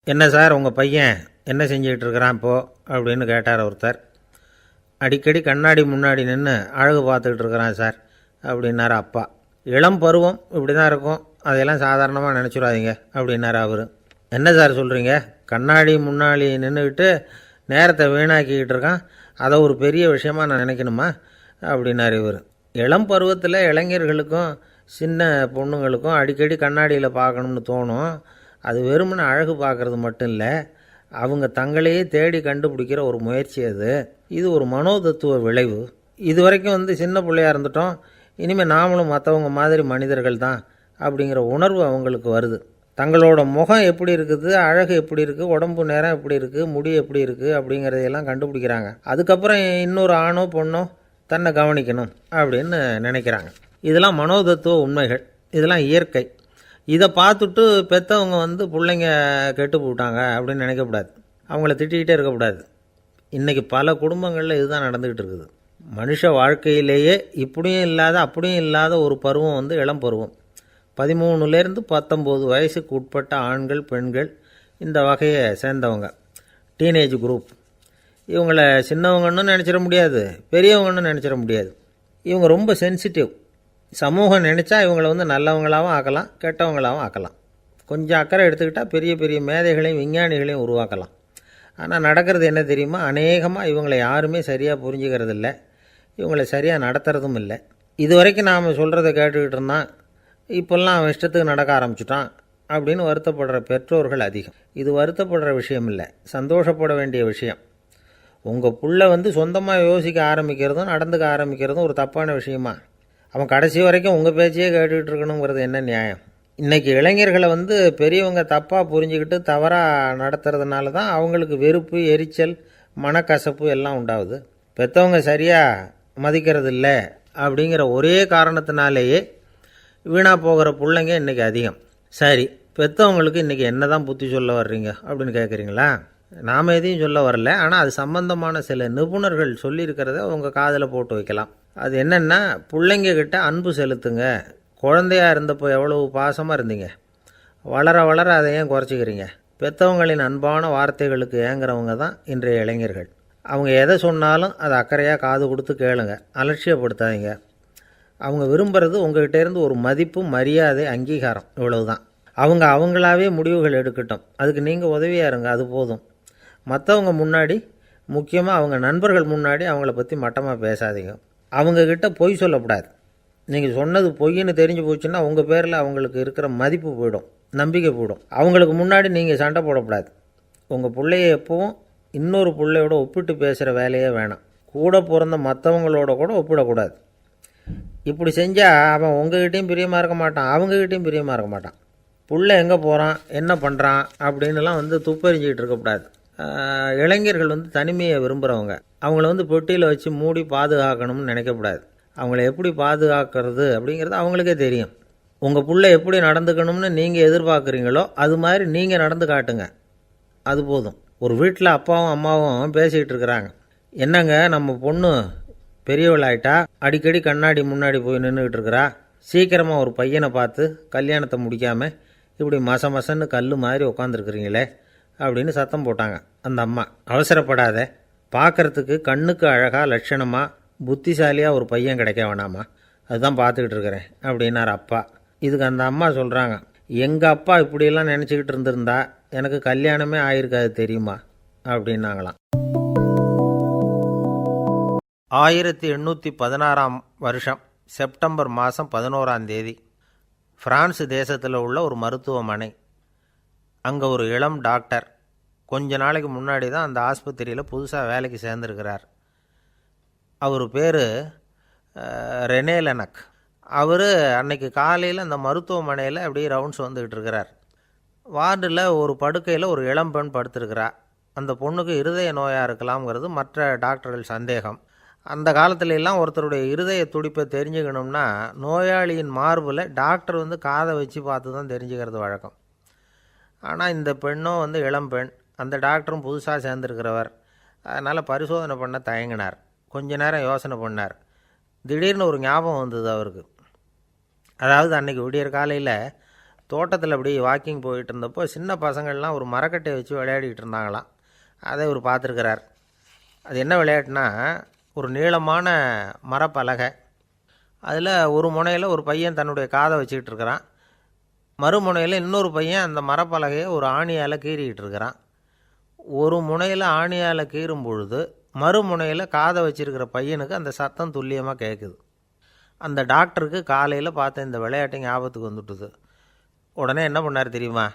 என்ன சார் உங்கள் பையன் என்ன செஞ்சுக்கிட்டு இருக்கிறான் இப்போது அப்படின்னு கேட்டார் ஒருத்தர். அடிக்கடி கண்ணாடி முன்னாடி நின்று அழகு பார்த்துக்கிட்டு இருக்கிறான் சார் அப்படின்னார் அப்பா. இளம் பருவம் இப்படி தான் இருக்கும், அதையெல்லாம் சாதாரணமாக நினச்சிடாதீங்க அப்படின்னார் அவர். என்ன சார் சொல்கிறீங்க, கண்ணாடி முன்னாடி நின்றுக்கிட்டு நேரத்தை வீணாக்கிக்கிட்டு இருக்கான், அதை ஒரு பெரிய விஷயமாக நான் நினைக்கணுமா அப்படின்னார் இவர். இளம் பருவத்தில் இளைஞர்களுக்கும் சின்ன பொண்ணுங்களுக்கும் அடிக்கடி கண்ணாடியில் பார்க்கணும்னு தோணும். அது வெறுமனே அழகு பார்க்குறது மட்டும் இல்லை, அவங்க தங்களையே தேடி கண்டுபிடிக்கிற ஒரு முயற்சி அது. இது ஒரு மனோதத்துவ விளைவு. இது வரைக்கும் சின்ன பிள்ளையாக இருந்துட்டோம், இனிமேல் நாமளும் மற்றவங்க மாதிரி மனிதர்கள் தான் அப்படிங்கிற உணர்வு அவங்களுக்கு வருது. தங்களோட முகம் எப்படி இருக்குது, அழகு எப்படி இருக்குது, உடம்பு நேரம் எப்படி இருக்குது, முடி எப்படி இருக்குது அப்படிங்கிறதையெல்லாம் கண்டுபிடிக்கிறாங்க. அதுக்கப்புறம் இன்னொரு ஆணோ பொண்ணோ தன்னை கவனிக்கணும் அப்படின்னு நினைக்கிறாங்க. இதெல்லாம் மனோதத்துவ உண்மைகள், இதெல்லாம் இயற்கை. இதை பார்த்துட்டு பெற்றவங்க பிள்ளைங்க கெட்டு போட்டாங்க அப்படின்னு நினைக்கக்கூடாது, அவங்கள திட்டிக்கிட்டே இருக்கக்கூடாது. இன்றைக்கி பல குடும்பங்களில் இதுதான் நடந்துக்கிட்டு இருக்குது. மனுஷ வாழ்க்கையிலேயே இப்படியும் இல்லாத அப்படியும் இல்லாத ஒரு பருவம் இளம் பருவம். 13லேருந்து 19 வயசுக்கு உட்பட்ட ஆண்கள் பெண்கள் இந்த வகையை சேர்ந்தவங்க, டீனேஜ் குரூப். இவங்களை சின்னவங்கன்னு நினச்சிட முடியாது, பெரியவங்கன்னு நினச்சிட முடியாது. இவங்க ரொம்ப சென்சிட்டிவ். சமூகம் நினச்சா இவங்களை நல்லவங்களாகவும் ஆக்கலாம், கெட்டவங்களாகவும் ஆக்கலாம். கொஞ்சம் அக்கறை எடுத்துக்கிட்டால் பெரிய பெரிய மேதைகளையும் விஞ்ஞானிகளையும் உருவாக்கலாம். ஆனால் நடக்கிறது என்ன தெரியுமா, அநேகமாக இவங்களை யாருமே சரியாக புரிஞ்சுக்கிறதில்ல, இவங்களை சரியாக நடத்துகிறதும் இல்லை. இது வரைக்கும் நாம் சொல்கிறத கேட்டுக்கிட்டு இருந்தான், இப்போல்லாம் அவன் இஷ்டத்துக்கு நடக்க ஆரம்பிச்சுட்டான் அப்படின்னு வருத்தப்படுற பெற்றோர்கள் அதிகம். இது வருத்தப்படுற விஷயம் இல்லை, சந்தோஷப்பட வேண்டிய விஷயம். உங்கள் புள்ள சொந்தமாக யோசிக்க ஆரம்பிக்கிறதும் நடந்துக்க ஆரம்பிக்கிறதும் ஒரு தப்பான விஷயமா? அவன் கடைசி வரைக்கும் உங்கள் பேச்சையே கேட்டுக்கிட்டு இருக்கணுங்கிறது என்ன நியாயம்? இன்றைக்கி இளைஞர்களை பெரியவங்க தப்பாக புரிஞ்சுக்கிட்டு தவறாக நடத்துறதுனால தான் அவங்களுக்கு வெறுப்பு, எரிச்சல், மனக்கசப்பு எல்லாம் உண்டாகுது. பெற்றவங்க சரியாக மதிக்கிறது இல்லை அப்படிங்கிற ஒரே காரணத்தினாலேயே வீணாக போகிற பிள்ளைங்க இன்றைக்கி அதிகம். சரி, பெற்றவங்களுக்கு இன்றைக்கி என்ன தான் புத்தி சொல்ல வர்றீங்க அப்படின்னு கேட்குறீங்களா? நாம் எதையும் சொல்ல வரல, ஆனால் அது சம்பந்தமான சில நிபுணர்கள் சொல்லியிருக்கிறத உங்கள் காதில் போட்டு வைக்கலாம். அது என்னென்னா, பிள்ளைங்க கிட்ட அன்பு செலுத்துங்க. குழந்தையாக இருந்தப்போ எவ்வளவு பாசமாக இருந்தீங்க, வளர வளர அதை ஏன் குறைச்சிக்கிறீங்க? பெற்றவங்களின் அன்பான வார்த்தைகளுக்கு ஏங்குறவங்க தான் இன்றைய இளைஞர்கள். அவங்க எதை சொன்னாலும் அதை அக்கறையாக காது கொடுத்து கேளுங்க, அலட்சியப்படுத்தாதீங்க. அவங்க விரும்புகிறது உங்கள்கிட்டேருந்து ஒரு மதிப்பு, மரியாதை, அங்கீகாரம், இவ்வளவு தான். அவங்க அவங்களாவே முடிவுகள் எடுக்கட்டும், அதுக்கு நீங்கள் உதவியாக இருங்க, அது போதும். மற்றவங்க முன்னாடி, முக்கியமாக அவங்க நண்பர்கள் முன்னாடி அவங்கள பற்றி மட்டமாக பேசாதீங்க. அவங்கக்கிட்ட பொய் சொல்லக்கூடாது. நீங்கள் சொன்னது பொய்ன்னு தெரிஞ்சு போச்சுன்னா உங்கள் பேரில் அவங்களுக்கு இருக்கிற மதிப்பு போயிடும், நம்பிக்கை போயிடும். அவங்களுக்கு முன்னாடி நீங்கள் சண்டை போடக்கூடாது. உங்கள் பிள்ளைய எப்பவும் இன்னொரு பிள்ளையோட ஒப்பிட்டு பேசுகிற வேலையே வேணாம். கூட பிறந்த மற்றவங்களோட கூட ஒப்பிடக்கூடாது. இப்படி செஞ்சால் அவன் உங்ககிட்டையும் பிரியமாக இருக்க மாட்டான், அவங்ககிட்டையும் பிரியமாக இருக்க மாட்டான். புள்ளை எங்கே போகிறான், என்ன பண்ணுறான் அப்படின்லாம் துப்பறிஞ்சிக்கிட்டு இருக்கக்கூடாது. இளைஞர்கள் தனிமையை விரும்புகிறவங்க. அவங்கள பெட்டியில் வச்சு மூடி பாதுகாக்கணும்னு நினைக்கக்கூடாது. அவங்கள எப்படி பாதுகாக்கிறது அப்படிங்கிறது அவங்களுக்கே தெரியும். உங்கள் புள்ளை எப்படி நடந்துக்கணும்னு நீங்கள் எதிர்பார்க்குறீங்களோ அது மாதிரி நீங்கள் நடந்து காட்டுங்க, அது போதும். ஒரு வீட்டில் அப்பாவும் அம்மாவும் பேசிக்கிட்டு இருக்கிறாங்க. என்னங்க, நம்ம பொண்ணு பெரியவளாயிட்டா, அடிக்கடி கண்ணாடி முன்னாடி போய் நின்றுக்கிட்டு இருக்கிறா, சீக்கிரமாக ஒரு பையனை பார்த்து கல்யாணத்தை முடிக்காமல் இப்படி மசன்னு கல் மாதிரி உட்காந்துருக்குறீங்களே அப்படின்னு சத்தம் போட்டாங்க அந்த அம்மா. அவசரப்படாத, பார்க்குறதுக்கு கண்ணுக்கு அழகாக லட்சணமாக புத்திசாலியாக ஒரு பையன் கிடைக்க வேணாமா, அதுதான் பார்த்துக்கிட்டு இருக்கிறேன் அப்படின்னார் அப்பா. இதுக்கு அந்த அம்மா சொல்கிறாங்க, எங்கள் அப்பா இப்படியெல்லாம் நினச்சிக்கிட்டு இருந்திருந்தா எனக்கு கல்யாணமே ஆயிருக்காது தெரியுமா அப்படின்னாங்களாம். 1816 வருஷம் செப்டம்பர் மாதம் 11 பிரான்ஸ் தேசத்தில் உள்ள ஒரு மருத்துவமனை. அங்கே ஒரு இளம் டாக்டர் கொஞ்ச நாளைக்கு முன்னாடி தான் அந்த ஆஸ்பத்திரியில் புதுசாக வேலைக்கு சேர்ந்துருக்கிறார். அவர் பேர் ரெனே லெனக். அவர் அன்னைக்கு காலையில் அந்த மருத்துவமனையில் அப்படியே ரவுண்ட்ஸ் வந்துக்கிட்டு இருக்கிறார். வார்டில் ஒரு படுக்கையில் ஒரு இளம்பெண் படுத்திருக்கிறார். அந்த பொண்ணுக்கு இருதய நோயாக இருக்கலாம்ங்கிறது மற்ற டாக்டர்கள் சந்தேகம். அந்த காலத்துல எல்லாம் ஒருத்தருடைய இருதய துடிப்பை தெரிஞ்சுக்கணும்னா நோயாளியின் மார்பில் டாக்டர் காதை வச்சு பார்த்து தான் தெரிஞ்சுக்கிறது வழக்கம். ஆனால் இந்த பெண்ணும் இளம்பெண், அந்த டாக்டரும் புதுசாக சேர்ந்துருக்கிறவர். அதனால் பரிசோதனை பண்ண தயங்கினார். கொஞ்ச நேரம் யோசனை பண்ணார். திடீர்னு ஒரு ஞாபகம் வந்தது அவருக்கு. அதாவது அன்றைக்கி விடியற் காலையில் தோட்டத்தில் அப்படி வாக்கிங் போயிட்டு இருந்தப்போ சின்ன பசங்கள்லாம் ஒரு மரக்கட்டையை வச்சு விளையாடிக்கிட்டு இருந்தாங்களாம். அதை இவர் பார்த்துருக்கிறார். அது என்ன விளையாட்டுனா, ஒரு நீளமான மரப்பலகை, அதில் ஒரு முனையில் ஒரு பையன் தன்னுடைய காதை வச்சுக்கிட்டு இருக்கிறான், மறுமுனையில் இன்னொரு பையன் அந்த மரப்பலகையை ஒரு ஆணியால் கீறிக்கிட்டு இருக்கிறான். ஒரு முனையில் ஆணியால் கீறும் பொழுது மறுமுனையில் காதை வச்சிருக்கிற பையனுக்கு அந்த சத்தம் துல்லியமாக கேட்குது. அந்த டாக்டருக்கு காலையில் பார்த்த இந்த விளையாட்டு ஞாபகத்துக்கு வந்துட்டுது. உடனே என்ன பண்ணார் தெரியுமா?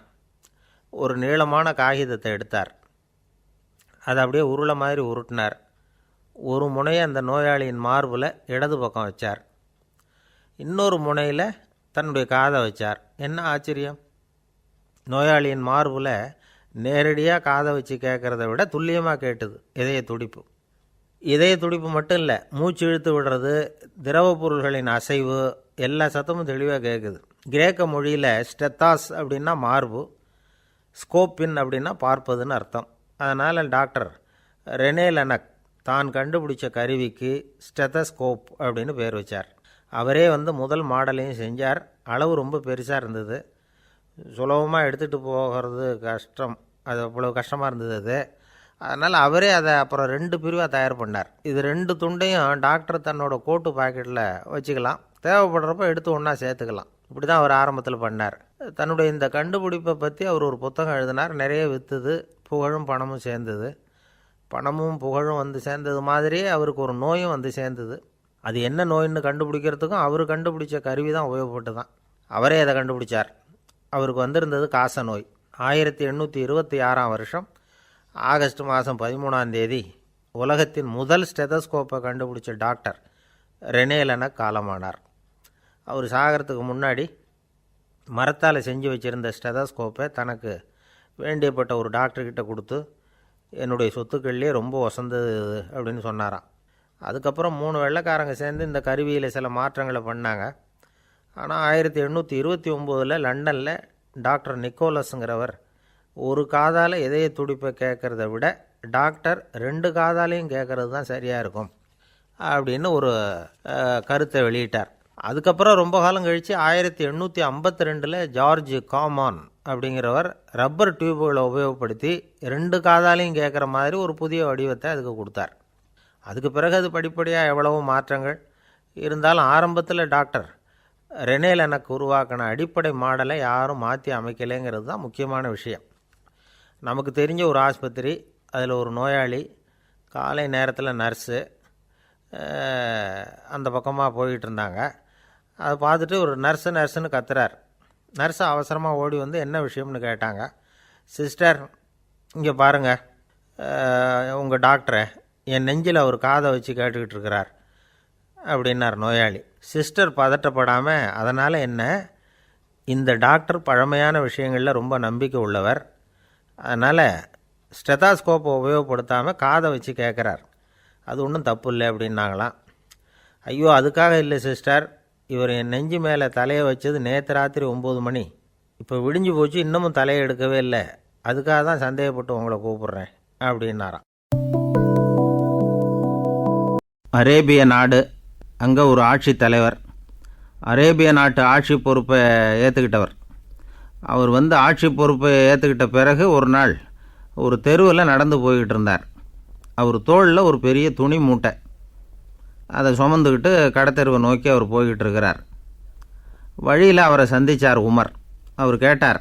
ஒரு நீளமான காகிதத்தை எடுத்தார், அதை அப்படியே உருளை மாதிரி உருட்டினார். ஒரு முனையை அந்த நோயாளியின் மார்பில் இடது பக்கம் வச்சார், இன்னொரு முனையில் தன்னுடைய காதை வச்சார். என்ன ஆச்சரியம்! நோயாளியின் மார்பில் நேரடியாக காதை வச்சு கேட்குறத விட துல்லியமாக கேட்டுது இதய துடிப்பு. இதய துடிப்பு மட்டும் இல்லை, மூச்சு இழுத்து விடுறது, திரவ பொருள்களின் அசைவு, எல்லா சத்தமும் தெளிவாக கேட்குது. கிரேக்க மொழியில் ஸ்டெத்தாஸ் அப்படின்னா மார்பு, ஸ்கோப்பின் அப்படின்னா பார்ப்பதுன்னு அர்த்தம். அதனால் டாக்டர் ரெனே லெனக் தான் கண்டுபிடிச்ச கருவிக்கு ஸ்டெத்தஸ்கோப் அப்படின்னு பேர் வச்சார். அவரே முதல் மாடலையும் செஞ்சார். அளவு ரொம்ப பெருசாக இருந்தது, சுலபமாக எடுத்துகிட்டு போகிறது கஷ்டம், அது அவ்வளோ கஷ்டமாக இருந்தது அது. அதனால் அவரே அதை அப்புறம் 2 பிரிவாக தயார் பண்ணார். இது 2 துண்டையும் டாக்டர் தன்னோட கோட்டு பாக்கெட்டில் வச்சுக்கலாம், தேவைப்படுறப்ப எடுத்து ஒன்றா சேர்த்துக்கலாம். இப்படி தான் அவர் ஆரம்பத்தில் பண்ணார். தன்னுடைய இந்த கண்டுபிடிப்பை பற்றி அவர் ஒரு புத்தகம் எழுதினார். நிறைய விற்றுது, புகழும் பணமும் சேர்ந்தது. பணமும் புகழும் சேர்ந்தது மாதிரியே அவருக்கு ஒரு நோயும் சேர்ந்தது. அது என்ன நோயின்னு கண்டுபிடிக்கிறதுக்கும் அவர் கண்டுபிடிச்ச கருவி தான் உபயோகப்பட்டு தான். அவரே அதை கண்டுபிடிச்சார். அவருக்கு வந்திருந்தது காச நோய். 1826ஆம் வருஷம் ஆகஸ்ட் மாதம் 13ஆம் தேதி உலகத்தின் முதல் ஸ்டெதஸ்கோப்பை கண்டுபிடிச்ச டாக்டர் ரெனே லெனக் காலமானார். அவர் சாகிறதுக்கு முன்னாடி மரத்தால் செஞ்சு வச்சுருந்த ஸ்டெதஸ்கோப்பை தனக்கு வேண்டியப்பட்ட ஒரு டாக்டர்கிட்ட கொடுத்து, என்னுடைய சொத்துக்கள்லேயே ரொம்ப வசந்தது அப்படின்னு சொன்னாராம். அதுக்கப்புறம் 3 வெள்ளைக்காரங்க சேர்ந்து இந்த கருவியில் சில மாற்றங்களை பண்ணாங்க. ஆனால் 1829 லண்டனில் டாக்டர் நிக்கோலஸுங்கிறவர் ஒரு காதால் இதய துடிப்பை கேட்குறத விட டாக்டர் 2 காதாலையும் கேட்குறது தான் சரியாக இருக்கும் அப்படின்னு ஒரு கருத்தை வெளியிட்டார். அதுக்கப்புறம் ரொம்ப காலம் கழித்து 1852 ஜார்ஜ் காமான் அப்படிங்கிறவர் ரப்பர் டியூபுகளை உபயோகப்படுத்தி 2 காதாலையும் கேட்குற மாதிரி ஒரு புதிய வடிவத்தை அதுக்கு கொடுத்தார். அதுக்கு பிறகு அது படிப்படியாக எவ்வளவோ மாற்றங்கள் இருந்தாலும் ஆரம்பத்தில் டாக்டர் ரெனே லெனக் உருவாக்கின அடிப்படை மாடலை யாரும் மாற்றி அமைக்கலைங்கிறது தான் முக்கியமான விஷயம். நமக்கு தெரிஞ்ச ஒரு ஆஸ்பத்திரி, அதில் ஒரு நோயாளி, காலை நேரத்தில் நர்ஸு அந்த பக்கமாக போயிட்டு இருந்தாங்க. அதை பார்த்துட்டு ஒரு நர்ஸுன்னு கத்துறார். நர்ஸு அவசரமாக ஓடி என்ன விஷயம்னு கேட்டாங்க. சிஸ்டர், இங்கே பாருங்கள், உங்கள் டாக்டரை என் நெஞ்சில் அவர் காதை வச்சு கேட்டுக்கிட்டு இருக்கிறார் அப்படின்னார் நோயாளி. சிஸ்டர் பதட்டப்படாமல், அதனால் என்ன, இந்த டாக்டர் பழமையான விஷயங்களில் ரொம்ப நம்பிக்கை உள்ளவர், அதனால் ஸ்டெதாஸ்கோப்பை உபயோகப்படுத்தாமல் காதை வச்சு கேட்குறார், அது ஒன்றும் தப்பு இல்லை அப்படின்னாங்களாம். ஐயோ, அதுக்காக இல்லை சிஸ்டர், இவர் என் நெஞ்சு மேலே தலையை வச்சது நேற்று ராத்திரி 9 மணி, இப்போ விடிஞ்சு போச்சு, இன்னமும் தலையை எடுக்கவே இல்லை, அதுக்காக தான் சந்தேகப்பட்டு உங்களை கூப்பிட்றேன் அப்படின்னாராம். அரேபிய நாடு, அங்கே ஒரு ஆட்சி தலைவர், அரேபிய நாட்டு ஆட்சி பொறுப்பை ஏற்றுக்கிட்டவர். அவர் ஆட்சி பொறுப்பை ஏற்றுக்கிட்ட பிறகு ஒரு நாள் ஒரு தெருவில் நடந்து போய்கிட்டு இருந்தார். அவர் தோளில் ஒரு பெரிய துணி மூட்டை, அதை சுமந்துக்கிட்டு கடத்தெருவை நோக்கி அவர் போய்கிட்டு இருக்கிறார். வழியில் அவரை சந்தித்தார் உமர். அவர் கேட்டார்,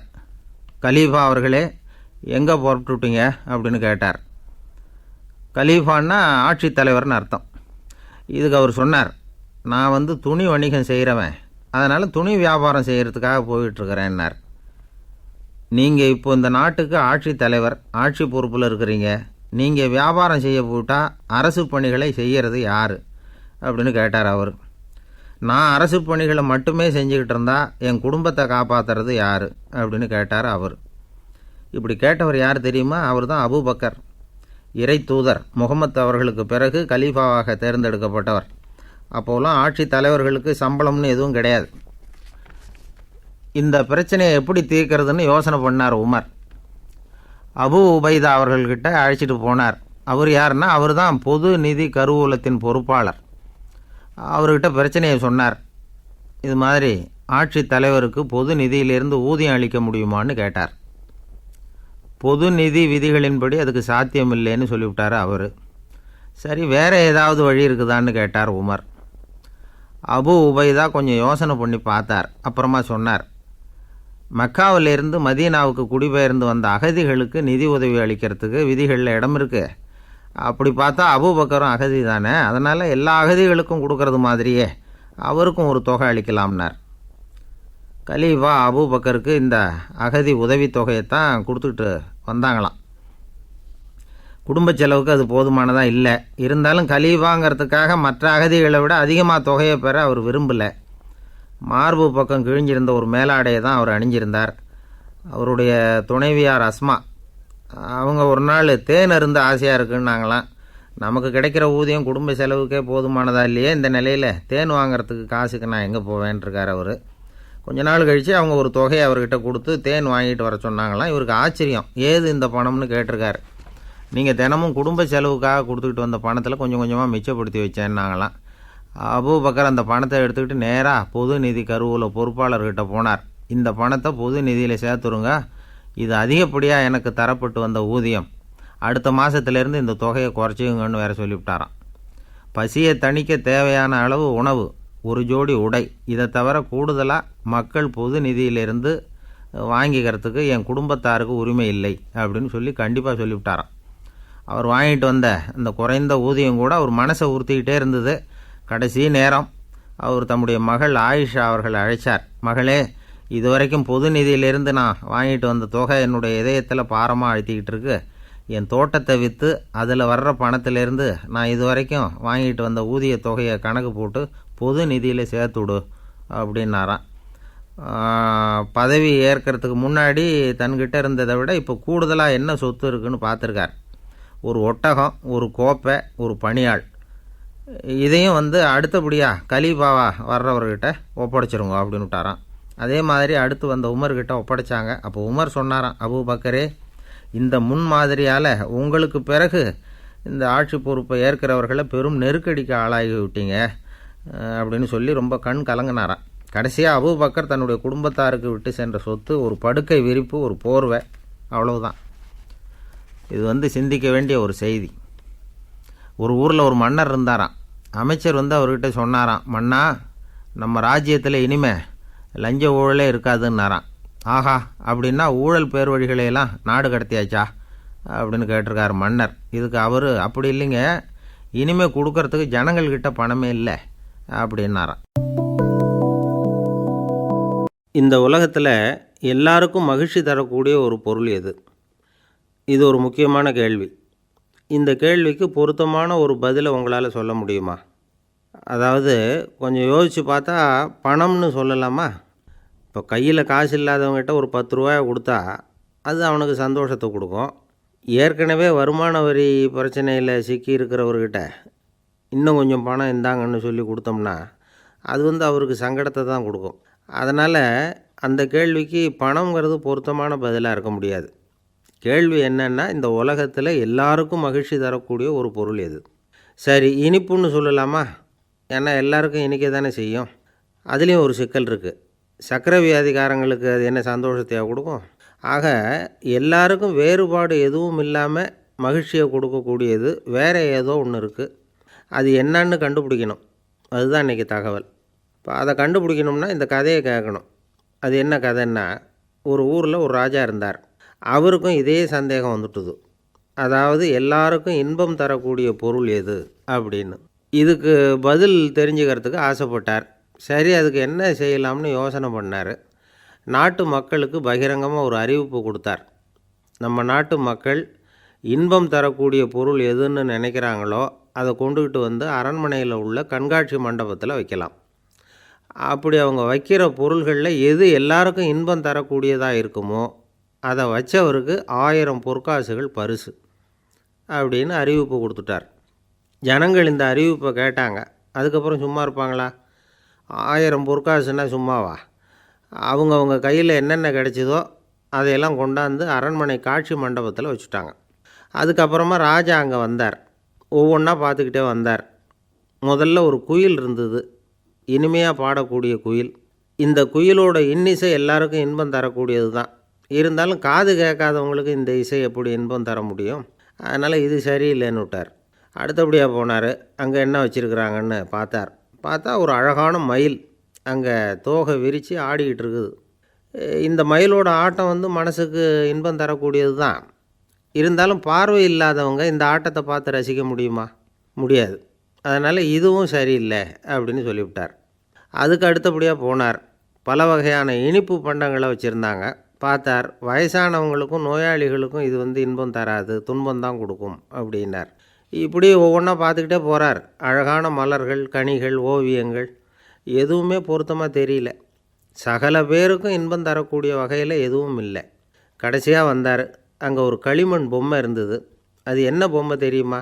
கலீஃபா அவர்களே, எங்கே புறப்பட்டுட்டீங்க அப்படின்னு கேட்டார். கலீஃபான்னா ஆட்சி தலைவர்னு அர்த்தம். இதுக்கு அவர் சொன்னார், நான் துணி வணிகம் செய்கிறவன், அதனால் துணி வியாபாரம் செய்கிறதுக்காக போயிட்டுருக்கிறேன்னார். நீங்கள் இப்போ இந்த நாட்டுக்கு ஆட்சி தலைவர், ஆட்சி பொறுப்பில் இருக்கிறீங்க, நீங்கள் வியாபாரம் செய்ய போட்டால் அரசு பணிகளை செய்கிறது யார் அப்படின்னு கேட்டார் அவர். நான் அரசு பணிகளை மட்டுமே செஞ்சுக்கிட்டு இருந்தால் என் குடும்பத்தை காப்பாற்றுறது யார் அப்படின்னு கேட்டார் அவர். இப்படி கேட்டவர் யார் தெரியுமா? அவர் தான் அபூபக்கர், இறை தூதர் முகமது அவர்களுக்கு பிறகு கலீஃபாவாக தேர்ந்தெடுக்கப்பட்டவர். அப்போலாம் ஆட்சி தலைவர்களுக்கு சம்பளம்னு எதுவும் கிடையாது. இந்த பிரச்சனையை எப்படி தீர்க்கிறதுன்னு யோசனை பண்ணார் உமர். அபு உபைதா அவர்கள்கிட்ட அழைச்சிட்டு போனார். அவர் யாருன்னா, அவர் தான் பொது நிதி கருவூலத்தின் பொறுப்பாளர். அவர்கிட்ட பிரச்சனையை சொன்னார். இது மாதிரி ஆட்சித் தலைவருக்கு பொது நிதியிலிருந்து ஊதியம் அளிக்க முடியுமான்னு கேட்டார். பொது நிதி விதிகளின்படி அதுக்கு சாத்தியமில்லைன்னு சொல்லிவிட்டார் அவர். சரி, வேறு ஏதாவது வழி இருக்குதான்னு கேட்டார் உமர். அபு உபைதா கொஞ்சம் யோசனை பண்ணி பார்த்தார். அப்புறமா சொன்னார், மக்காவிலிருந்து மதீனாவுக்கு குடிபெயர்ந்து வந்த அகதிகளுக்கு நிதி உதவி அளிக்கிறதுக்கு விதிகளில் இடம் இருக்குது. அப்படி பார்த்தா அபூபக்கரும் அகதி தானே, அதனால் எல்லா அகதிகளுக்கும் கொடுக்கறது மாதிரியே அவருக்கும் ஒரு தொகை அளிக்கலாம்னார். கலீஃபா அபூபக்கருக்கு இந்த அகதி உதவித்தொகையைத்தான் கொடுத்துட்டு வந்தாங்களாம். குடும்ப செலவுக்கு அது போதுமானதாக இல்லை. இருந்தாலும் கலீஃபாங்கிறதுக்காக மற்ற அகதிகளை விட அதிகமாக தொகையை பெற அவர் விரும்பலை. மார்பு பக்கம் கிழிஞ்சிருந்த ஒரு மேலாடையை தான் அவர் அணிஞ்சிருந்தார். அவருடைய துணைவியார் அஸ்மா அவங்க ஒரு நாள் தேன் அருந்த ஆசையாக இருக்குன்னாங்களாம். நமக்கு கிடைக்கிற ஊதியம் குடும்ப செலவுக்கே போதுமானதா இல்லையே, இந்த நிலையில் தேன் வாங்கிறதுக்கு காசுக்கு நான் எங்கே போவேன்ருக்கார் அவர். கொஞ்ச நாள் கழித்து அவங்க ஒரு தொகையை அவர்கிட்ட கொடுத்து தேன் வாங்கிட்டு வர சொன்னாங்களாம். இவருக்கு ஆச்சரியம், ஏது இந்த பணம்னு கேட்டிருக்காரு. நீங்கள் தினமும் குடும்ப செலவுக்காக கொடுத்துக்கிட்டு வந்த பணத்தில் கொஞ்சம் கொஞ்சமாக மிச்சப்படுத்தி வச்சேன்னாங்களாம். அபூபக்கர் அந்த பணத்தை எடுத்துக்கிட்டு நேராக பொது நிதி கருவூல பொறுப்பாளர்கிட்ட போனார். இந்த பணத்தை பொது நிதியில் சேர்த்துருங்க, இது அதிகப்படியாக எனக்கு தரப்பட்டு வந்த ஊதியம், அடுத்த மாதத்துலேருந்து இந்த தொகையை குறைச்சிங்கன்னு வேறு சொல்லிவிட்டாராம். பசியை தணிக்க தேவையான அளவு உணவு, ஒரு ஜோடி உடை, இதை தவிர கூடுதலாக மக்கள் பொது நிதியிலிருந்து வாங்கிக்கிறதுக்கு என் குடும்பத்தாருக்கு உரிமை இல்லை அப்படின்னு சொல்லி கண்டிப்பாக சொல்லிவிட்டாராம். அவர் வாங்கிட்டு வந்த அந்த குறைந்த ஊதியம் கூட அவர் மனசை உறுத்திக்கிட்டே இருந்தது. கடைசி நேரம் அவர் தம்முடைய மகள் ஆயிஷா அவர்களை அழைச்சார். மகளே, இதுவரைக்கும் பொது நிதியிலிருந்து நான் வாங்கிட்டு வந்த தொகை என்னுடைய இதயத்தில் பாரமாக அழுத்திக்கிட்டு இருக்கு. என் தோட்டத்தை விற்று அதில் வர்ற பணத்திலேருந்து நான் இதுவரைக்கும் வாங்கிட்டு வந்த ஊதிய தொகையை கணக்கு போட்டு பொது நிதியில் சேர்த்துவிடு அப்படின்னாராம். பதவி ஏற்கிறதுக்கு முன்னாடி தன்கிட்ட இருந்ததை விட இப்போ கூடுதலாக என்ன சொத்து இருக்குன்னு பார்த்துருக்கார். ஒரு ஒட்டகம், ஒரு கோப்பை, ஒரு பணியாள். இதையும் அடுத்தபடியாக கலீஃபாவா வர்றவர்கிட்ட ஒப்படைச்சிருங்க அப்படின்னு விட்டாராம். அதே மாதிரி அடுத்து வந்த உமர்கிட்ட ஒப்படைச்சாங்க. அப்போ உமர் சொன்னாராம், அபூபக்கரே, இந்த முன்மாதிரியால் உங்களுக்கு பிறகு இந்த ஆட்சி பொறுப்பை ஏற்கிறவர்களை பெரும் நெருக்கடிக்கு ஆளாகி விட்டீங்க அப்படின்னு சொல்லி ரொம்ப கண் கலங்கினாராம். கடைசியாக அபூபக்கர் தன்னுடைய குடும்பத்தாருக்கு விட்டு சென்ற சொத்து ஒரு படுக்கை விரிப்பு, ஒரு போர்வை, அவ்வளவுதான். இது சிந்திக்க வேண்டிய ஒரு செய்தி. ஒரு ஊரில் ஒரு மன்னர் இருந்தாராம். அமைச்சர் அவர்கிட்ட சொன்னாராம், மன்னா, நம்ம ராஜ்யத்தில் இனிமே லஞ்ச ஊழலே இருக்காதுன்னாராம். ஆஹா, அப்படின்னா ஊழல் பேர் வழிகளையெல்லாம் நாடு கடத்தியாச்சா அப்படின்னு கேட்டிருக்கார் மன்னர். இதுக்கு அவர், அப்படி இல்லைங்க, இனிமேல் கொடுக்கறதுக்கு ஜனங்கள்கிட்ட பணமே இல்லை அப்படின்னாராம். இந்த உலகத்தில் எல்லாருக்கும் மகிழ்ச்சி தரக்கூடிய ஒரு பொருள் எது? இது ஒரு முக்கியமான கேள்வி. இந்த கேள்விக்கு பொருத்தமான ஒரு பதிலை உங்களால் சொல்ல முடியுமா? அதாவது கொஞ்சம் யோசித்து பார்த்தா பணம்னு சொல்லலாமா? இப்போ கையில் காசு இல்லாதவங்ககிட்ட ஒரு 10 ரூபாயை கொடுத்தா அது அவனுக்கு சந்தோஷத்தை கொடுக்கும். ஏற்கனவே வருமான வரி பிரச்சனையில் சிக்கி இருக்கிறவர்கிட்ட இன்னும் கொஞ்சம் பணம் இந்தாங்கன்னு சொல்லி கொடுத்தோம்னா அது அவருக்கு சங்கடத்தை தான் கொடுக்கும். அதனால் அந்த கேள்விக்கு பணங்கிறது பொருத்தமான பதிலாக இருக்க முடியாது. கேள்வி என்னன்னா, இந்த உலகத்தில் எல்லாருக்கும் மகிழ்ச்சி தரக்கூடிய ஒரு பொருள் எது? சரி, இனிப்புன்னு சொல்லலாமா? ஏன்னா எல்லாருக்கும் இனிக்க தானே செய்யும். அதுலேயும் ஒரு சிக்கல் இருக்குது. சர்க்கரை வியாதிக்காரங்களுக்கு அது என்ன சந்தோஷத்தையாக கொடுக்கும்? ஆக எல்லாருக்கும் வேறுபாடு எதுவும் இல்லாமல் மகிழ்ச்சியை கொடுக்கக்கூடியது வேறு ஏதோ ஒன்று இருக்குது. அது என்னன்னு கண்டுபிடிக்கணும். அதுதான் இன்றைக்கி தகவல். இப்போ அதை கண்டுபிடிக்கணும்னா இந்த கதையை கேட்கணும். அது என்ன கதைன்னா, ஒரு ஊரில் ஒரு ராஜா இருந்தார். அவருக்கும் இதே சந்தேகம் வந்துட்டுது. அதாவது எல்லாருக்கும் இன்பம் தரக்கூடிய பொருள் எது அப்படின்னு. இதுக்கு பதில் தெரிஞ்சுக்கிறதுக்கு ஆசைப்பட்டார். சரி, அதுக்கு என்ன செய்யலாம்னு யோசனை பண்ணார். நாட்டு மக்களுக்கு பகிரங்கமாக ஒரு அறிவிப்பு கொடுத்தார். நம்ம நாட்டு மக்கள் இன்பம் தரக்கூடிய பொருள் எதுன்னு நினைக்கிறாங்களோ அதை கொண்டுக்கிட்டு அரண்மனையில் உள்ள கண்காட்சி மண்டபத்தில் வைக்கலாம். அப்படி அவங்க வைக்கிற பொருள்களில் எது எல்லாருக்கும் இன்பம் தரக்கூடியதாக இருக்குமோ அதை வச்சவருக்கு 1000 பொற்காசுகள் பரிசு அப்படின்னு அறிவிப்பு கொடுத்துட்டார். ஜனங்கள் இந்த அறிவிப்பை கேட்டாங்க. அதுக்கப்புறம் சும்மா இருப்பாங்களா? 1000 பொற்காசுன்னா சும்மாவா? அவங்க கையில் என்னென்ன கிடைச்சதோ அதையெல்லாம் கொண்டாந்து அரண்மனை காட்சி மண்டபத்தில் வச்சுட்டாங்க. அதுக்கப்புறமா ராஜா அங்கே வந்தார். ஒவ்வொன்றா பார்த்துக்கிட்டே வந்தார். முதல்ல ஒரு குயில் இருந்தது, இனிமையாக பாடக்கூடிய குயில். இந்த குயிலோட இன்னிசை எல்லாருக்கும் இன்பம் தரக்கூடியது தான். இருந்தாலும் காது கேட்காதவங்களுக்கு இந்த இசை எப்படி இன்பம் தர முடியும்? அதனால் இது சரியில்லைன்னு விட்டார். அடுத்தபடியாக போனார். அங்கே என்ன வச்சுருக்குறாங்கன்னு பார்த்தார். பார்த்தா ஒரு அழகான மயில் அங்கே தோகை விரித்து ஆடிக்கிட்டு இருக்குது. இந்த மயிலோட ஆட்டம் வந்து மனசுக்கு இன்பம் தரக்கூடியது தான். இருந்தாலும் பார்வை இல்லாதவங்க இந்த ஆட்டத்தை பார்த்து ரசிக்க முடியுமா? முடியாது. அதனால் இதுவும் சரியில்லை அப்படின்னு சொல்லிவிட்டார். அதுக்கு அடுத்தபடியாக போனார். பல வகையான இனிப்பு பண்டங்களை வச்சுருந்தாங்க. பார்த்தார். வயசானவங்களுக்கும் நோயாளிகளுக்கும் இது வந்து இன்பம் தராது, துன்பம் தான் கொடுக்கும் அப்படின்னார். இப்படி ஒவ்வொன்றா பார்த்துக்கிட்டே போகிறார். அழகான மலர்கள், கனிகள், ஓவியங்கள் எதுவுமே பொருத்தமாக தெரியல. சகல பேருக்கும் இன்பம் தரக்கூடிய வகையில் எதுவும் இல்லை. கடைசியாக வந்தார். அங்கே ஒரு களிமண் பொம்மை இருந்தது. அது என்ன பொம்மை தெரியுமா?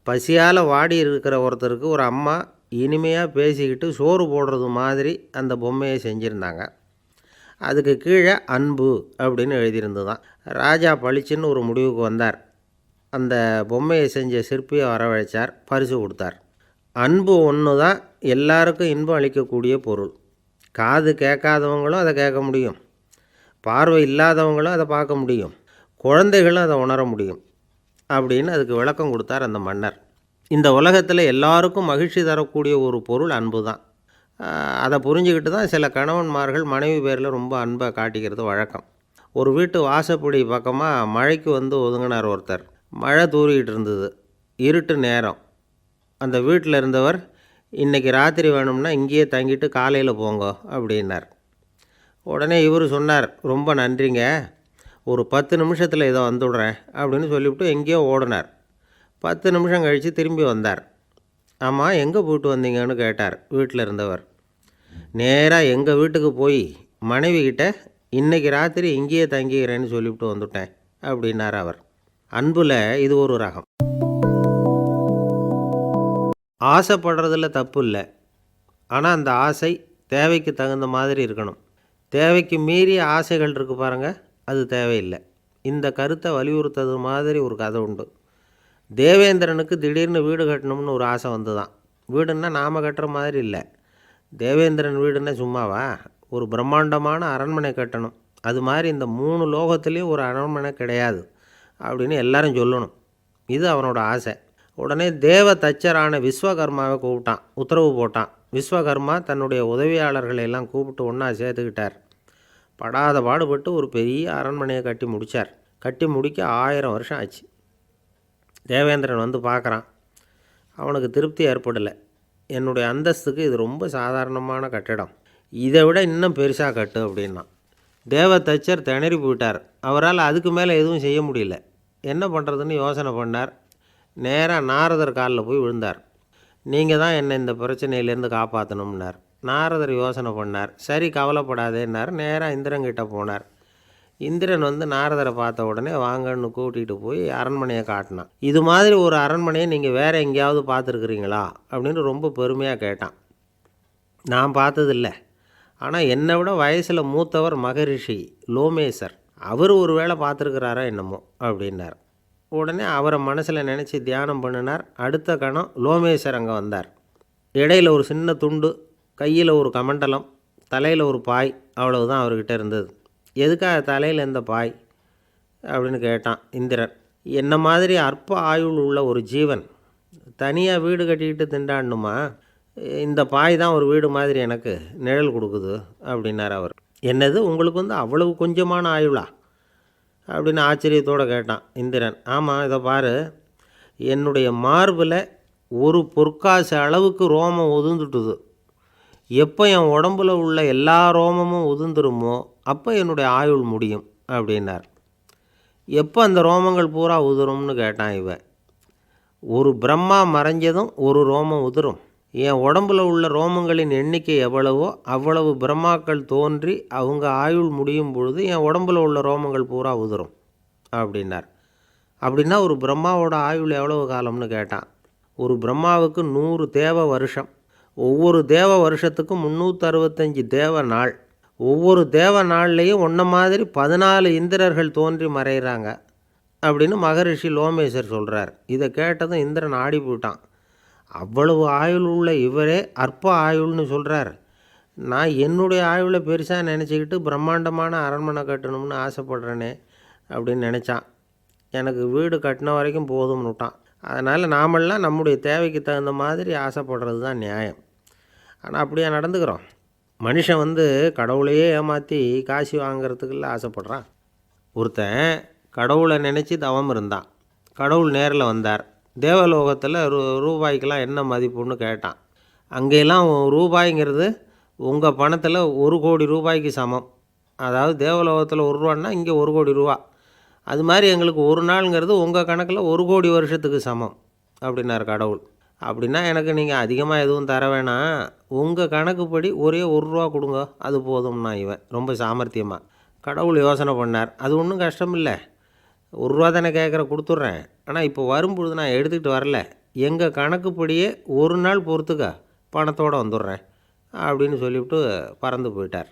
பசியால் வாடி இருக்கிற ஒருத்தருக்கு ஒரு அம்மா இனிமையாக பேசிக்கிட்டு சோறு போடுறது மாதிரி அந்த பொம்மையை செஞ்சுருந்தாங்க. அதுக்கு கீழே அன்பு அப்படின்னு எழுதியிருந்ததுதான். ராஜா பளிச்சுன்னு ஒரு முடிவுக்கு வந்தார். அந்த பொம்மையை செஞ்ச சிற்பியை வரவழைச்சார். பரிசு கொடுத்தார். அன்பு ஒன்று தான் எல்லாருக்கும் இன்பம் அளிக்கக்கூடிய பொருள். காது கேட்காதவங்களும் அதை கேட்க முடியும், பார்வை இல்லாதவங்களும் அதை பார்க்க முடியும், குழந்தைகளும் அதை உணர முடியும் அப்படின்னு அதுக்கு விளக்கம் கொடுத்தார் அந்த மன்னர். இந்த உலகத்தில் எல்லாருக்கும் மகிழ்ச்சி தரக்கூடிய ஒரு பொருள் அன்பு தான். அதை புரிஞ்சுக்கிட்டு தான் சில கணவன்மார்கள் மனைவி பேரில் ரொம்ப அன்பை காட்டிக்கிறது வழக்கம். ஒரு வீட்டு வாசப்படி பக்கமாக மழைக்கு வந்து ஒதுங்கினார் ஒருத்தர். மழை தூரிக்கிட்டு இருந்தது. இருட்டு நேரம். அந்த வீட்டில் இருந்தவர், இன்றைக்கி ராத்திரி வேணும்னா இங்கேயே தங்கிட்டு காலையில் போங்க அப்படின்னார். உடனே இவர் சொன்னார், ரொம்ப நன்றிங்க, ஒரு 10 நிமிஷத்தில் இதை வந்துவிடுறேன் அப்படின்னு சொல்லிவிட்டு எங்கேயோ ஓடினார். 10 நிமிஷம் கழித்து திரும்பி வந்தார். ஆமாம், எங்கே போயிட்டு வந்தீங்கன்னு கேட்டார் வீட்டில் இருந்தவர். நேராக எங்கள் வீட்டுக்கு போய் மனைவிக்கிட்ட இன்றைக்கி ராத்திரி இங்கேயே தங்கிக்கிறேன்னு சொல்லிவிட்டு வந்துட்டேன் அப்படின்னார் அவர். அன்பில் இது ஒரு ரகம். ஆசைப்படுறதில் தப்பு இல்லை. ஆனால் அந்த ஆசை தேவைக்கு தகுந்த மாதிரி இருக்கணும். தேவைக்கு மீறிய ஆசைகள் இருக்குது பாருங்கள், அது தேவையில்லை. இந்த கருத்தை வலியுறுத்தது மாதிரி ஒரு கதை உண்டு. தேவேந்திரனுக்கு திடீர்னு வீடு கட்டணும்னு ஒரு ஆசை வந்து தான். வீடுன்னா நாம் கட்டுற மாதிரி இல்லை. தேவேந்திரன் வீடுன்னா சும்மாவா? ஒரு பிரம்மாண்டமான அரண்மனை கட்டணும். அது மாதிரி இந்த 3 லோகத்துலேயும் ஒரு அரண்மனை கிடையாது அப்படின்னு எல்லாரும் சொல்லணும். இது அவனோட ஆசை. உடனே தேவ தச்சரான விஸ்வகர்மாவை கூப்பிட்டான், உத்தரவு போட்டான். விஸ்வகர்மா தன்னுடைய உதவியாளர்களை எல்லாம் கூப்பிட்டு ஒன்றா சேர்த்துக்கிட்டார். படாத பாடுபட்டு ஒரு பெரிய அரண்மனையை கட்டி முடித்தார். கட்டி முடிக்க 1000 வருஷம் ஆச்சு. தேவேந்திரன் வந்து பார்க்குறான். அவனுக்கு திருப்தி ஏற்படலை. என்னுடைய அந்தஸ்துக்கு இது ரொம்ப சாதாரணமான கட்டிடம், இதை விட இன்னும் பெருசாக கட்டு அப்படின்னா. தேவ தச்சர் திணறி போயிட்டார். அவரால் அதுக்கு மேலே எதுவும் செய்ய முடியல. என்ன பண்ணுறதுன்னு யோசனை பண்ணார். நேராக நாரதர் காலில் போய் விழுந்தார். நீங்கள் தான் என்னை இந்த பிரச்சனையிலேருந்து காப்பாற்றணும்னார். நாரதர் யோசனை பண்ணார். சரி, கவலைப்படாதேன்னார். நேராக இந்திரன்கிட்ட போனார். இந்திரன் வந்து நாரதரை பார்த்த உடனே வாங்கன்னு கூட்டிகிட்டு போய் அரண்மனையை காட்டினான். இது மாதிரி ஒரு அரண்மனையை நீங்கள் வேறு எங்கேயாவது பார்த்துருக்குறீங்களா அப்படின்னு ரொம்ப பெருமையாக கேட்டான். நான் பார்த்ததில்லை, ஆனால் என்னை விட வயசில் மூத்தவர் மகரிஷி லோமேசர், அவர் ஒரு வேளை பார்த்துருக்குறாரா என்னமோ அப்படின்னார். உடனே அவரை மனசில் நினச்சி தியானம் பண்ணினார். அடுத்த கணம் லோமேசர் அங்கே வந்தார். இடையில் ஒரு சின்ன துண்டு, கையில் ஒரு கமண்டலம், தலையில் ஒரு பாய், அவ்வளவுதான் அவர்கிட்ட இருந்தது. எதுக்காக தலையில் எந்த பாய் அப்படின்னு கேட்டான் இந்திரன். என்ன மாதிரி அற்ப ஆயுள் உள்ள ஒரு ஜீவன் தனியாக வீடு கட்டிக்கிட்டு திண்டாடணுமா? இந்த பாய் தான் ஒரு வீடு மாதிரி எனக்கு நிழல் கொடுக்குது அப்படின்னார் அவர். என்னது, உங்களுக்கு வந்து அவ்வளவு கொஞ்சமான ஆயுளா அப்படின்னு ஆச்சரியத்தோடு கேட்டான் இந்திரன். ஆமாம், இதை பாரு, என்னுடைய மார்பில் ஒரு பொற்காசு அளவுக்கு ரோமம் உதிர்ந்துட்டுது. எப்போ என் உடம்புல உள்ள எல்லா ரோமமும் உதிர்ந்துருமோ அப்போ என்னுடைய ஆயுள் முடியும் அப்படின்னார். எப்போ அந்த ரோமங்கள் பூரா உதிரும்னு கேட்டான் இவன். ஒரு பிரம்மா மறைஞ்சதும் ஒரு ரோமம் உதிரும். என் உடம்புல உள்ள ரோமங்களின் எண்ணிக்கை எவ்வளவோ அவ்வளவு பிரம்மாக்கள் தோன்றி அவங்க ஆயுள் முடியும் பொழுது என் உடம்புல உள்ள ரோமங்கள் பூரா உதிரும் அப்படின்னார். அப்படின்னா ஒரு பிரம்மாவோட ஆயுள் எவ்வளவு காலம்னு கேட்டான். ஒரு பிரம்மாவுக்கு 100 தேவ வருஷம். ஒவ்வொரு தேவ வருஷத்துக்கும் 365 தேவ நாள். ஒவ்வொரு தேவ நாள்லேயும் ஒன்றை மாதிரி 14 இந்திரர்கள் தோன்றி மறைகிறாங்க அப்படின்னு மகரிஷி லோமேசர் சொல்கிறார். இதை கேட்டதும் இந்திரன் ஆடி போயிட்டான். அவ்வளவு ஆயுள் உள்ள இவரே அற்ப ஆயுள்னு சொல்கிறார். நான் என்னுடைய ஆய்வில் பெருசாக நினச்சிக்கிட்டு பிரம்மாண்டமான அரண்மனை கட்டணும்னு ஆசைப்பட்றேனே அப்படின்னு நினச்சான். எனக்கு வீடு கட்டின வரைக்கும் போதும்னு விட்டான். அதனால் நாமெல்லாம் நம்முடைய தேவைக்கு தகுந்த மாதிரி ஆசைப்படுறது தான் நியாயம். ஆனால் அப்படியே நடந்துக்கிறோம். மனுஷன் கடவுளையே ஏமாற்றி காசு வாங்கிறதுக்குள்ள ஆசைப்படுறான். ஒருத்தன் கடவுளை நினச்சி தவம் இருந்தான். கடவுள் நேரில் வந்தார். தேவலோகத்தில் ரூபாய்க்கெல்லாம் என்ன மதிப்புன்னு கேட்டான். அங்கெல்லாம் ரூபாய்ங்கிறது உங்கள் பணத்தில் 1,00,00,000 ரூபாய்க்கு சமம். அதாவது தேவலோகத்தில் 1 ரூபான்னா இங்கே 1,00,00,000 ரூபா. அது மாதிரி எங்களுக்கு ஒரு நாளுங்கிறது உங்கள் கணக்கில் 1,00,00,000 வருஷத்துக்கு சமம் அப்படின்னார் கடவுள். அப்படின்னா எனக்கு நீங்கள் அதிகமாக எதுவும் தர வேணாம், உங்கள் கணக்குப்படி ஒரே 1 ரூபா கொடுங்க, அது போதும்னா இவன் ரொம்ப சாமர்த்தியமாக. கடவுள் யோசனை பண்ணார். அது ஒன்றும் கஷ்டம் இல்லை, 1 ரூபா தானே கேட்குற, கொடுத்துட்றேன். ஆனால் இப்போ வரும்பொழுது நான் எடுத்துக்கிட்டு வரல, எங்கள் கணக்குப்படியே 1 நாள் பொறுத்துக்க பணத்தோடு வந்துடுறேன் அப்படின்னு சொல்லிவிட்டு பறந்து போயிட்டார்.